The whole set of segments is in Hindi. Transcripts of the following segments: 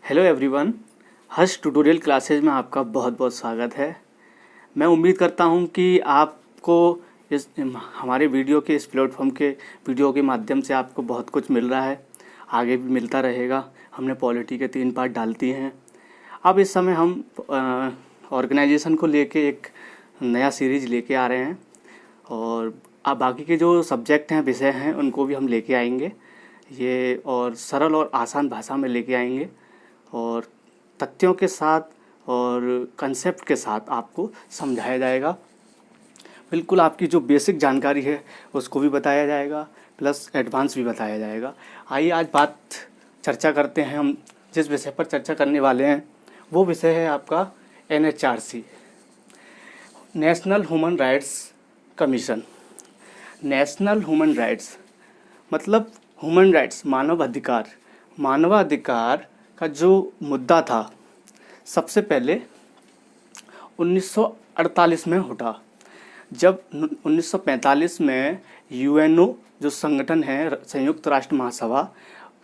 Hello everyone. Harsh tutorial classes में आपका बहुत बहुत स्वागत है। मैं उम्मीद करता हूं कि आपको इस हमारे वीडियो के इस प्लेटफॉर्म के वीडियो के माध्यम से आपको बहुत कुछ मिल रहा है, आगे भी मिलता रहेगा। हमने पॉलिटी के 3 पार्ट डाल दिए हैं। अब इस समय हम ऑर्गेनाइजेशन को लेके एक नया सीरीज लेके आ रहे हैं और अब बाकी के जो सब्जेक्ट हैं, विषय हैं, उनको भी हम लेके आएंगे ये, और सरल और आसान भाषा में लेके आएंगे और तथ्यों के साथ और कंसेप्ट के साथ आपको समझाया जाएगा। बिल्कुल आपकी जो बेसिक जानकारी है उसको भी बताया जाएगा, प्लस एडवांस भी बताया जाएगा। आइए आज चर्चा करते हैं। हम जिस विषय पर चर्चा करने वाले हैं वो विषय है आपका NHRC, national human rights commission. National human rights मतलब ह्यूमन राइट्स, मानवाधिकार का जो मुद्दा था सबसे पहले 1948 में उठा। जब 1945 में UNO जो संगठन है, संयुक्त राष्ट्र महासभा,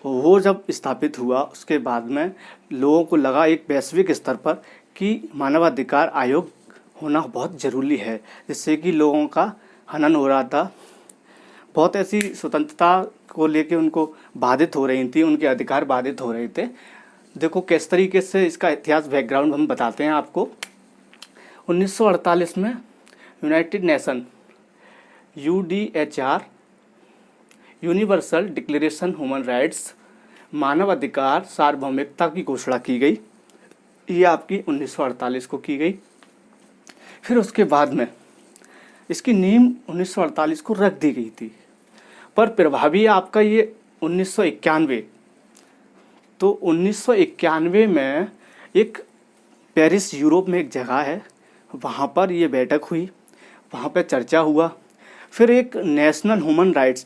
वो जब स्थापित हुआ, उसके बाद में लोगों को लगा एक वैश्विक स्तर पर कि मानवाधिकार आयोग होना बहुत ज़रूरी है, जिससे कि लोगों का हनन हो रहा था। बहुत ऐसी स्वतंत्रता को लेके उनको बाधित हो रही थी, उनके अधिकार बाधित हो रहे थे। देखो किस तरीके से इसका इतिहास बैकग्राउंड हम बताते हैं आपको। 1948 में United nation UDHR, universal declaration human rights, मानवाधिकार सार्वभौमिकता की घोषणा की गई। ये आपकी 1948 को की गई। फिर उसके बाद में इसकी नींव 1948 को रख दी गई थी, पर प्रभावी आपका ये 1991। तो 1991 में एक पेरिस, यूरोप में एक जगह है, वहाँ पर ये बैठक हुई, वहाँ पर चर्चा हुआ। फिर एक नेशनल ह्यूमन राइट्स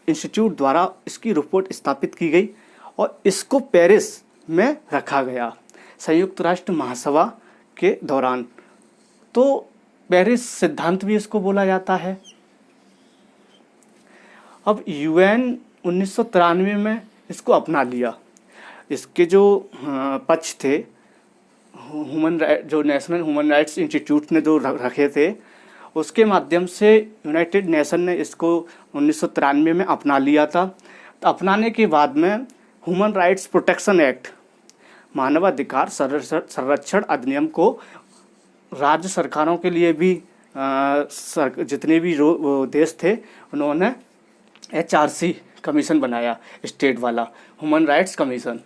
इंस्टीट्यूट द्वारा इसकी रिपोर्ट स्थापित की गई और इसको पेरिस में रखा गया संयुक्त राष्ट्र महासभा के दौरान। तो पेरिस सिद्धांत भी इसको बोला जाता है। अब UN 1993 में इसको अपना लिया। इसके जो पक्ष थे, जो नेशनल ह्यूमन राइट्स इंस्टीट्यूट ने जो रखे थे, उसके माध्यम से यूनाइटेड नेशन ने इसको 1993 में अपना लिया था। तो अपनाने के बाद में ह्यूमन राइट्स प्रोटेक्शन एक्ट, मानवाधिकार संरक्षण अधिनियम को राज्य सरकारों के लिए भी जितने भी देश थे, उन्होंने HRC कमीशन बनाया, स्टेट वाला ह्यूमन राइट्स कमीशन।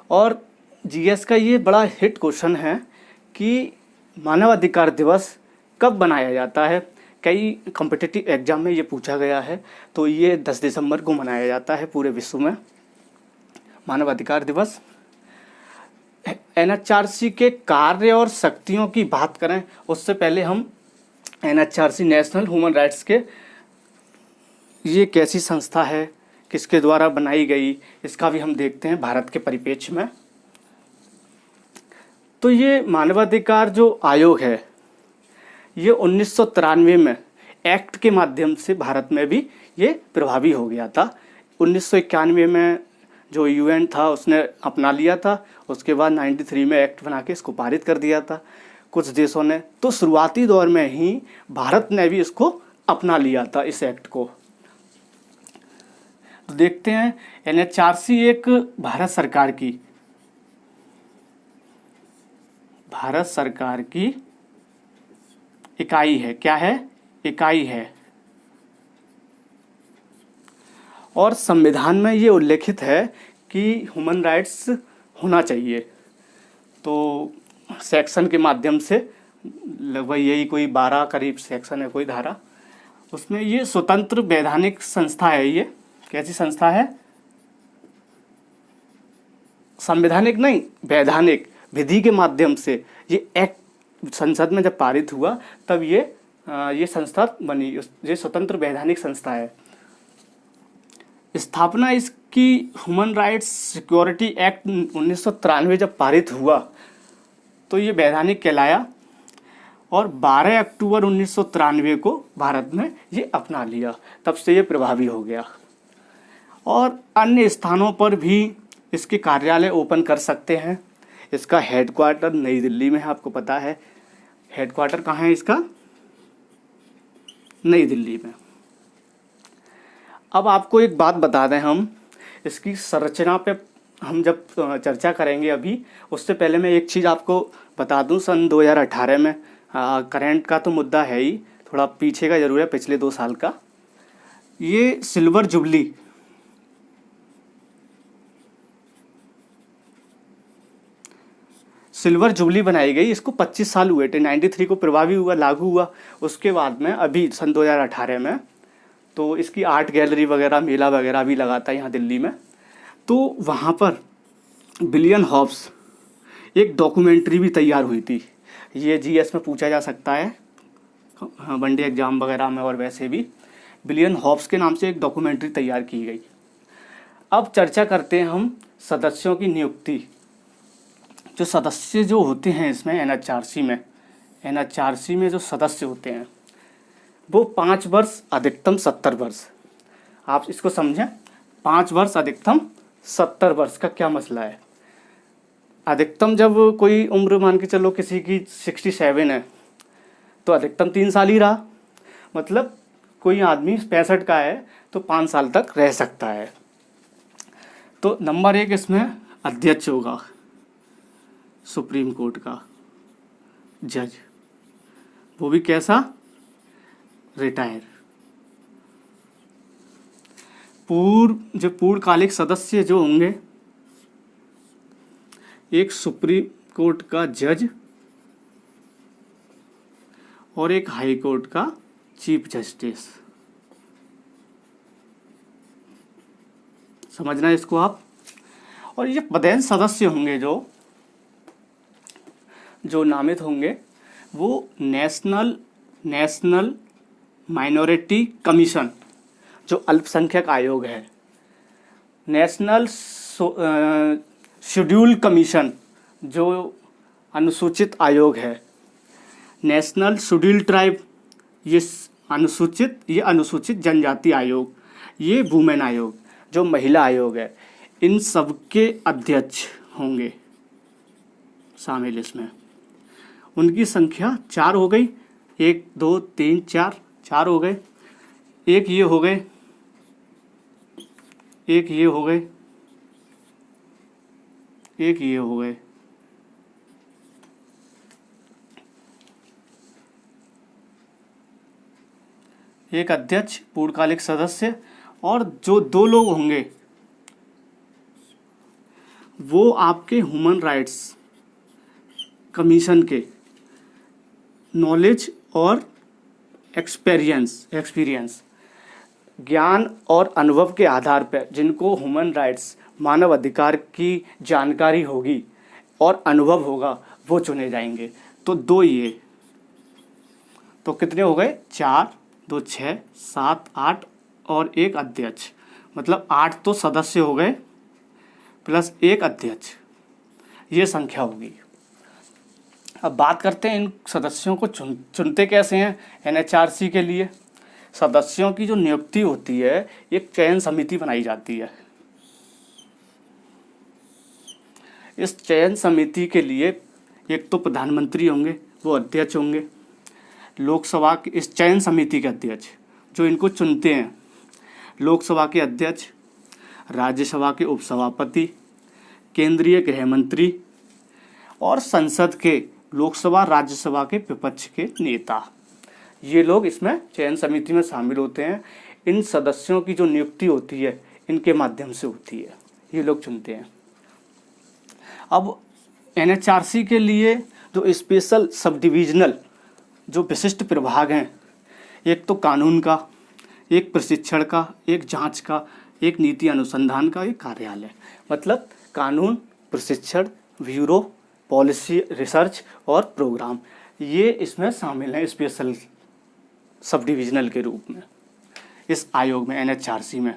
और GS का ये बड़ा हिट क्वेश्चन है कि मानवाधिकार दिवस कब बनाया जाता है। कई कॉम्पिटिटिव एग्जाम में ये पूछा गया है। तो ये 10 दिसंबर को मनाया जाता है पूरे विश्व में मानवाधिकार दिवस। NHRC के कार्य और शक्तियों की बात करें उससे पहले हम NHRC, नेशनल ह्यूमन राइट्स के, ये कैसी संस्था है, किसके द्वारा बनाई गई, इसका भी हम देखते हैं भारत के परिप्रेक्ष्य में। तो ये मानवाधिकार जो आयोग है, ये 1993 में एक्ट के माध्यम से भारत में भी ये प्रभावी हो गया था। 1991 में जो UN था उसने अपना लिया था। उसके बाद 93 में एक्ट बना के इसको पारित कर दिया था कुछ देशों ने। तो शुरुआती दौर में ही भारत ने भी इसको अपना लिया था, इस एक्ट को। तो देखते हैं, NHRC एक भारत सरकार की इकाई है। क्या है? इकाई है। और संविधान में ये उल्लेखित है कि ह्यूमन राइट्स होना चाहिए। तो सेक्शन के माध्यम से लगभग यही कोई 12 करीब सेक्शन है, कोई धारा, उसमें ये स्वतंत्र वैधानिक संस्था है। ये कैसी संस्था है? संवैधानिक नहीं, वैधानिक, विधि के माध्यम से ये एक्ट संसद में जब पारित हुआ तब ये संस्था बनी। ये स्वतंत्र वैधानिक संस्था है। स्थापना इसकी ह्यूमन राइट्स सिक्योरिटी एक्ट 1993 जब पारित हुआ तो ये वैधानिक कहलाया और 12 अक्टूबर 1993 को भारत में ये अपना लिया। तब से ये प्रभावी हो गया। और अन्य स्थानों पर भी इसके कार्यालय ओपन कर सकते हैं। इसका हेडक्वार्टर नई दिल्ली में है, आपको पता है हेडक्वार्टर कहाँ है इसका, नई दिल्ली में। अब आपको एक बात बता दें, हम इसकी संरचना पे हम जब चर्चा करेंगे अभी, उससे पहले मैं एक चीज़ आपको बता दूं। सन 2018 में करंट का तो मुद्दा है ही, थोड़ा पीछे का जरूर है, पिछले 2 साल का, ये सिल्वर जुबली बनाई गई। इसको 25 साल हुए थे, 93 को प्रभावी हुआ, लागू हुआ। उसके बाद में अभी सन 2018 में तो इसकी आर्ट गैलरी वगैरह, मेला वगैरह भी लगा था यहाँ दिल्ली में। तो वहाँ पर विलियम हॉब्स एक डॉक्यूमेंट्री भी तैयार हुई थी। ये जीएस में पूछा जा सकता है, हाँ, वनडे एग्जाम वगैरह में, और वैसे भी विलियम हॉब्स के नाम से एक डॉक्यूमेंट्री तैयार की गई। अब चर्चा करते हैं हम सदस्यों की नियुक्ति। जो सदस्य जो होते हैं इसमें एनएचआरसी में जो सदस्य होते हैं वो 5 वर्ष अधिकतम 70 वर्ष। आप इसको समझें, 5 वर्ष अधिकतम 70 वर्ष का क्या मसला है। अधिकतम जब कोई उम्र मान के चलो किसी की 67 है तो अधिकतम 3 साल ही रहा, मतलब कोई आदमी 65 का है तो 5 साल तक रह सकता है। तो नंबर 1 इसमें अध्यक्ष होगा सुप्रीम कोर्ट का जज, वो भी कैसा, रिटायर। पूर्णकालिक सदस्य जो होंगे, एक सुप्रीम कोर्ट का जज और एक हाई कोर्ट का चीफ जस्टिस। समझना इसको आप। और ये पदेन सदस्य होंगे जो नामित होंगे, वो नेशनल माइनॉरिटी कमीशन, जो अल्पसंख्यक आयोग है, नेशनल शेड्यूल कमीशन, जो अनुसूचित आयोग है, नेशनल शेड्यूल ट्राइब, ये अनुसूचित जनजाति आयोग, ये वुमेन आयोग, जो महिला आयोग है, इन सब के अध्यक्ष होंगे शामिल इसमें। उनकी संख्या 4 हो गई, 1 2 3 4 हो गए। एक ये हो गए, एक ये हो गए, एक ये हो गए। एक अध्यक्ष, पूर्णकालिक सदस्य, और जो 2 लोग होंगे वो आपके ह्यूमन राइट्स कमीशन के नॉलेज और एक्सपीरियंस, ज्ञान और अनुभव के आधार पर, जिनको ह्यूमन राइट्स मानव अधिकार की जानकारी होगी और अनुभव होगा, वो चुने जाएंगे। तो 2 ये, तो कितने हो गए, 4 2 6 7 8 और एक अध्यक्ष, मतलब 8 तो सदस्य हो गए प्लस एक अध्यक्ष, ये संख्या होगी। अब बात करते हैं इन सदस्यों को चुनते कैसे हैं। एनएचआरसी के लिए सदस्यों की जो नियुक्ति होती है, एक चयन समिति बनाई जाती है। इस चयन समिति के लिए एक तो प्रधानमंत्री होंगे, वो अध्यक्ष होंगे। लोकसभा की इस चयन समिति के अध्यक्ष जो इनको चुनते हैं, लोकसभा के अध्यक्ष, राज्यसभा के उपसभापति, केंद्रीय गृह मंत्री और संसद के लोकसभा राज्यसभा के विपक्ष के नेता, ये लोग इसमें चयन समिति में शामिल होते हैं। इन सदस्यों की जो नियुक्ति होती है इनके माध्यम से होती है, ये लोग चुनते हैं। अब एनएचआरसी के लिए जो स्पेशल सब डिविजनल जो विशिष्ट प्रभाग हैं, एक तो कानून का, एक प्रशिक्षण का, एक जांच का, एक नीति अनुसंधान का, एक कार्यालय, मतलब कानून, प्रशिक्षण, ब्यूरो, पॉलिसी रिसर्च और प्रोग्राम, ये इसमें शामिल हैं स्पेशल सब डिविजनल के रूप में इस आयोग में, एनएचआरसी में।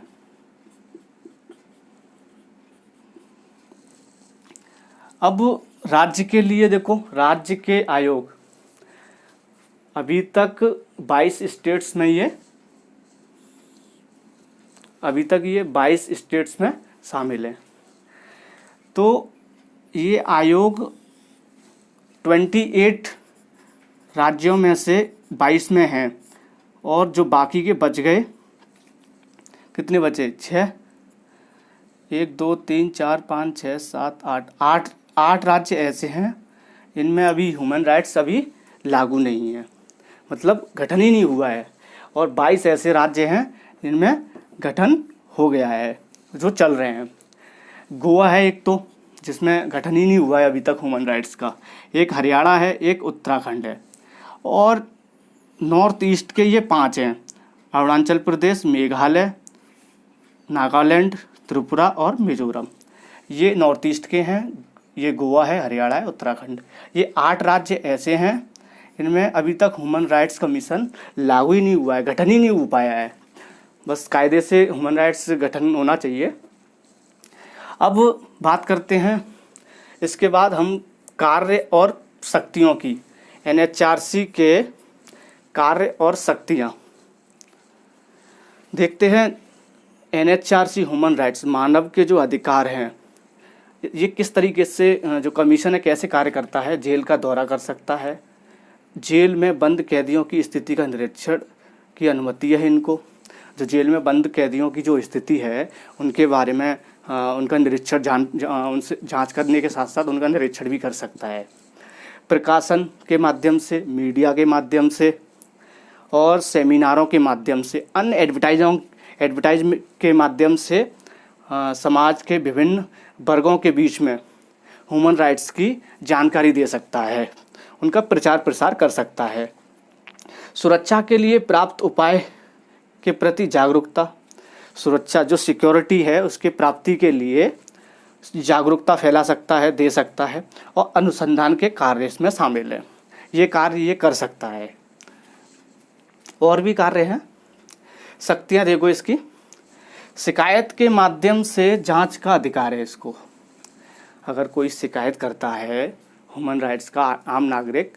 अब राज्य के लिए देखो, राज्य के आयोग अभी तक 22 स्टेट्स में ये अभी तक ये 22 स्टेट्स में शामिल हैं। तो ये आयोग 28 राज्यों में से 22 में हैं, और जो बाकी के बच गए, कितने बचे? 6, 1 2 3 4 5 6 7 8 8 राज्य ऐसे हैं इनमें अभी ह्यूमन राइट्स अभी लागू नहीं है, मतलब गठन ही नहीं हुआ है। और 22 ऐसे राज्य हैं जिनमें गठन हो गया है, जो चल रहे हैं। गोवा है एक, तो जिसमें गठन ही नहीं हुआ है अभी तक ह्यूमन राइट्स का। एक हरियाणा है, एक उत्तराखंड है, और नॉर्थ ईस्ट के ये 5 हैं: अरुणाचल प्रदेश, मेघालय, नागालैंड, त्रिपुरा और मिजोरम। ये नॉर्थ ईस्ट के हैं। ये गोवा है, हरियाणा है, उत्तराखंड। ये 8 राज्य ऐसे हैं इनमें अभी तक ह्यूमन राइट्स कमीशन लागू ही नहीं हुआ है, गठन ही नहीं हो पाया है। बस कायदे से ह्यूमन राइट्स गठन होना चाहिए। अब बात करते हैं, इसके बाद हम कार्य और शक्तियों की, NHRC के कार्य और शक्तियाँ देखते हैं। NHRC ह्यूमन राइट्स, मानव के जो अधिकार हैं, ये किस तरीके से जो कमीशन है कैसे कार्य करता है। जेल का दौरा कर सकता है, जेल में बंद कैदियों की स्थिति का निरीक्षण की अनुमति है इनको। जो जेल में बंद कैदियों की जो स्थिति है उनके बारे में उनका निरीक्षण उनसे जांच करने के साथ साथ उनका निरीक्षण भी कर सकता है। प्रकाशन के माध्यम से, मीडिया के माध्यम से और सेमिनारों के माध्यम से, अन्य एडवर्टाइज के माध्यम से समाज के विभिन्न वर्गों के बीच में ह्यूमन राइट्स की जानकारी दे सकता है, उनका प्रचार प्रसार कर सकता है। सुरक्षा के लिए प्राप्त उपाय के प्रति जागरूकता, सुरक्षा जो सिक्योरिटी है उसके प्राप्ति के लिए जागरूकता फैला सकता है, दे सकता है, और अनुसंधान के कार्य इसमें शामिल है। ये कार्य ये कर सकता है। और भी कार्य हैं, शक्तियाँ देखो इसकी। शिकायत के माध्यम से जांच का अधिकार है इसको। अगर कोई शिकायत करता है ह्यूमन राइट्स का आम नागरिक,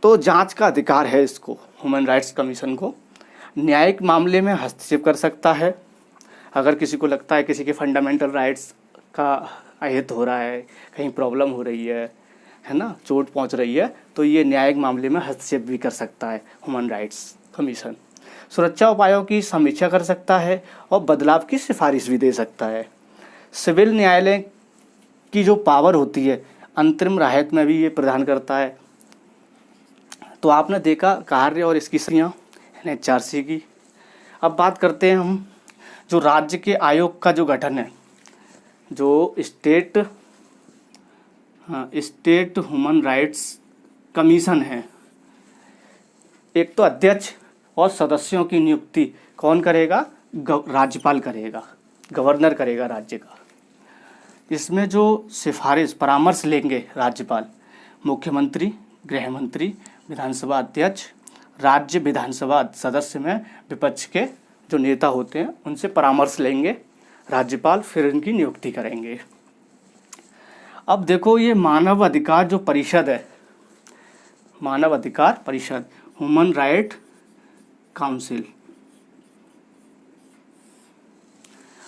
तो जांच का अधिकार है इसको, ह्यूमन राइट्स कमीशन को। न्यायिक मामले में हस्तक्षेप कर सकता है। अगर किसी को लगता है किसी के फंडामेंटल राइट्स का अहित हो रहा है, कहीं प्रॉब्लम हो रही है ना, चोट पहुंच रही है, तो ये न्यायिक मामले में हस्तक्षेप भी कर सकता है ह्यूमन राइट्स कमीशन। सुरक्षा उपायों की समीक्षा कर सकता है और बदलाव की सिफारिश भी दे सकता है। सिविल न्यायालय की जो पावर होती है, अंतरिम राहत में भी ये प्रदान करता है। तो आपने देखा कार्य और इसकी शक्तियाँ NHRC की। अब बात करते हैं हम जो राज्य के आयोग का जो गठन है, जो स्टेट ह्यूमन राइट्स कमीशन है। एक तो अध्यक्ष और सदस्यों की नियुक्ति कौन करेगा? राज्यपाल करेगा, गवर्नर करेगा राज्य का। इसमें जो सिफारिश परामर्श लेंगे राज्यपाल, मुख्यमंत्री, गृह मंत्री, विधानसभा अध्यक्ष, राज्य विधानसभा सदस्य में विपक्ष के जो नेता होते हैं उनसे परामर्श लेंगे राज्यपाल, फिर इनकी नियुक्ति करेंगे। अब देखो ये मानव अधिकार जो परिषद है, मानव अधिकार परिषद, human right council.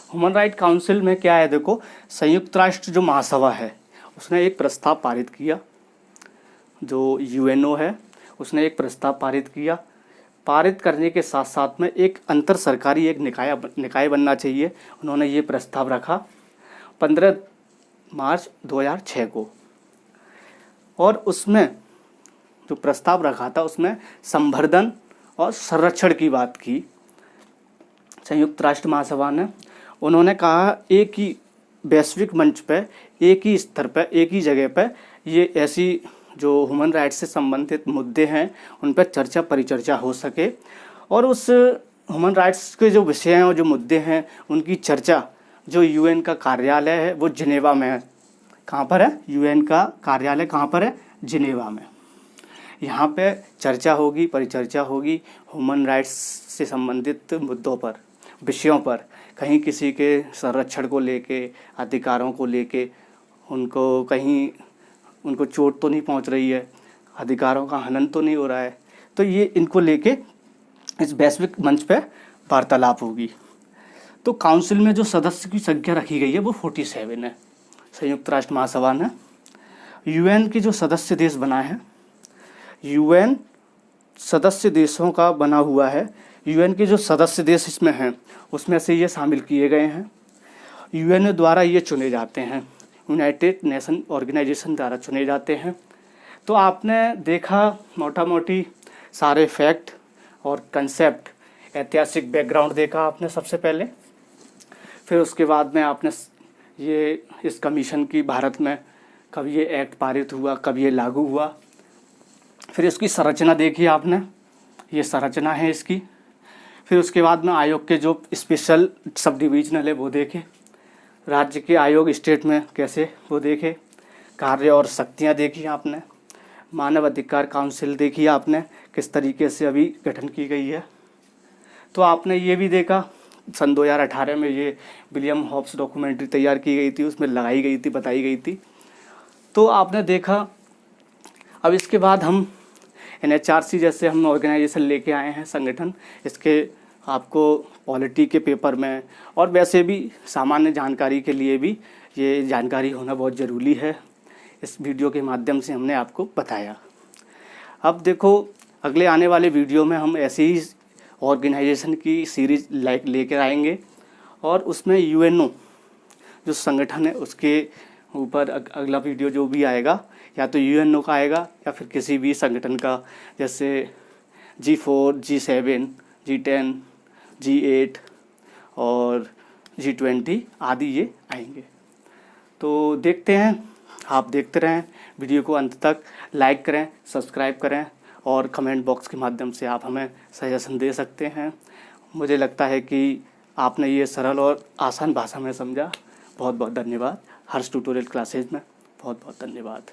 Human right council में क्या है, देखो संयुक्त राष्ट्र जो महासभा है उसने एक प्रस्ताव पारित किया, जो UNO है उसने एक प्रस्ताव पारित किया। पारित करने के साथ साथ में एक अंतर सरकारी एक निकाय बनना चाहिए। उन्होंने ये प्रस्ताव रखा 15 मार्च 2006 को, और उसमें जो प्रस्ताव रखा था उसमें संवर्धन और संरक्षण की बात की संयुक्त राष्ट्र महासभा ने। उन्होंने कहा एक ही वैश्विक मंच पर, एक ही स्तर पर, एक ही जगह पर ये ऐसी जो ह्यूमन राइट्स से संबंधित मुद्दे हैं उन पर चर्चा परिचर्चा हो सके, और उस ह्यूमन राइट्स के जो विषय हैं और जो मुद्दे हैं उनकी चर्चा जो UN का कार्यालय है वो जिनेवा में है। कहाँ पर है? UN का कार्यालय कहाँ पर है? जिनेवा में। यहाँ पे चर्चा होगी, परिचर्चा होगी ह्यूमन राइट्स से संबंधित मुद्दों पर, विषयों पर। कहीं किसी के संरक्षण को लेके, अधिकारों को लेके, उनको कहीं उनको चोट तो नहीं पहुंच रही है, अधिकारों का हनन तो नहीं हो रहा है, तो ये इनको लेके इस वैश्विक मंच पे वार्तालाप होगी। तो काउंसिल में जो सदस्य की संख्या रखी गई है वो 47 है। संयुक्त राष्ट्र महासभा ने यूएन की जो सदस्य देश बना है, यूएन सदस्य देशों का बना हुआ है। यूएन के जो सदस्य देश इसमें हैं उसमें से ये शामिल किए गए हैं। यूएन द्वारा ये चुने जाते हैं, यूनाइटेड नेशन ऑर्गेनाइजेशन द्वारा चुने जाते हैं। तो आपने देखा मोटा मोटी सारे फैक्ट और कंसेप्ट, ऐतिहासिक बैकग्राउंड देखा आपने सबसे पहले। फिर उसके बाद में आपने ये इस कमीशन की भारत में कब ये एक्ट पारित हुआ, कब ये लागू हुआ। फिर इसकी संरचना देखी आपने, ये संरचना है इसकी। फिर उसके बाद में आयोग के जो स्पेशल सब डिविजनल है वो देखे, राज्य के आयोग स्टेट में कैसे वो देखे, कार्य और शक्तियाँ देखी आपने, मानव अधिकार काउंसिल देखी आपने किस तरीके से अभी गठन की गई है। तो आपने ये भी देखा सन 2018 में ये विलियम हॉब्स डॉक्यूमेंट्री तैयार की गई थी, उसमें लगाई गई थी, बताई गई थी। तो आपने देखा। अब इसके बाद हम NHRC जैसे हम ऑर्गेनाइजेशन लेके आए हैं, संगठन, इसके आपको पॉलिटी के पेपर में और वैसे भी सामान्य जानकारी के लिए भी ये जानकारी होना बहुत ज़रूरी है। इस वीडियो के माध्यम से हमने आपको बताया। अब देखो अगले आने वाले वीडियो में हम ऐसे ही ऑर्गेनाइजेशन की सीरीज लेकर आएंगे और उसमें UNO जो संगठन है उसके ऊपर अगला वीडियो जो भी आएगा या तो UNO का आएगा या फिर किसी भी संगठन का, जैसे G4, G7, G10, G8 और G20 आदि ये आएंगे। तो देखते हैं, आप देखते रहें वीडियो को अंत तक, लाइक करें, सब्सक्राइब करें और कमेंट बॉक्स के माध्यम से आप हमें सजेशन दे सकते हैं। मुझे लगता है कि आपने ये सरल और आसान भाषा में समझा। बहुत बहुत धन्यवाद। हर्ष ट्यूटोरियल क्लासेज में बहुत बहुत धन्यवाद।